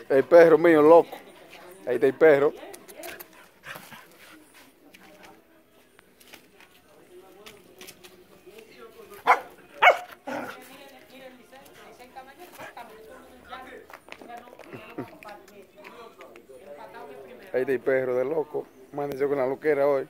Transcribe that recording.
El perro mío, loco. Ahí está el perro. Ahí está el perro de loco. Amaneció con la loquera hoy.